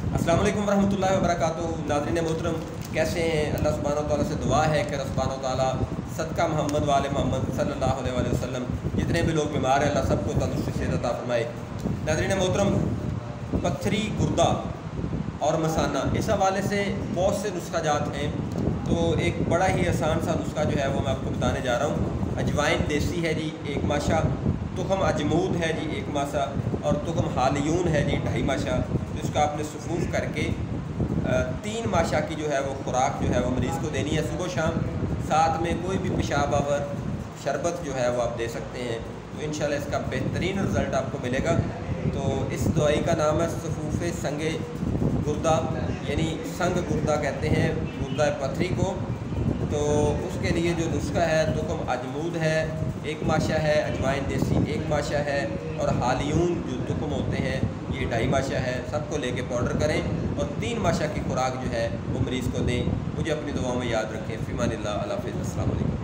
अस्सलाम वालेकुम रहमतुल्लाहि व बरकातुहू। नाज़रीन मोहतरम, कैसे हैं? अल्लाह सुब्हानहू व तआला से दुआ है कि अल्लाह सुब्हानहू व तआला सदका मोहम्मद वाले मोहम्मद सल्लल्लाहु अलैहि वसल्लम जितने भी लोग बीमार हैं अल्लाह सबको तंदुरुस्ती सेहत अता फरमाए। नाज़रीन मोहतरम, पत्थरी गुर्दा और मसाना, इस हवाले से बहुत से नुस्खा जात हैं, तो एक बड़ा ही आसान सा नुस्खा जो है वो मैं आपको बताने जा रहा हूँ। अजवाइन देसी है जी 1 माशा, तुखम अजमूद है जी 1 माशा और तुखम हालियून है जी 2.5 माशा। तो इसका आपने सफूफ करके 3 माशा की जो है वो खुराक जो है वो मरीज़ को देनी है सुबह शाम। साथ में कोई भी पेशाब आवर शरबत जो है वो आप दे सकते हैं, तो इंशाल्लाह इसका बेहतरीन रिज़ल्ट आपको मिलेगा। तो इस दवाई का नाम है सफूफ संगे गुर्दा, यानी संग गुर्दा कहते हैं गुर्दा पथरी को। तो उसके लिए जो नुस्खा है, तुखम अजमूद है 1 माशा है, अजवाइन देसी 1 माशा है और हालियून जो तुखम होते हैं ये 2.5 माशा है। सबको लेके पाउडर करें और 3 माशा की खुराक जो है वो मरीज़ को दें। मुझे अपनी दुआओं में याद रखें। फ़िमानिल्लाह, अल्लाह हाफ़िज़, अस्सलाम वालेकुम।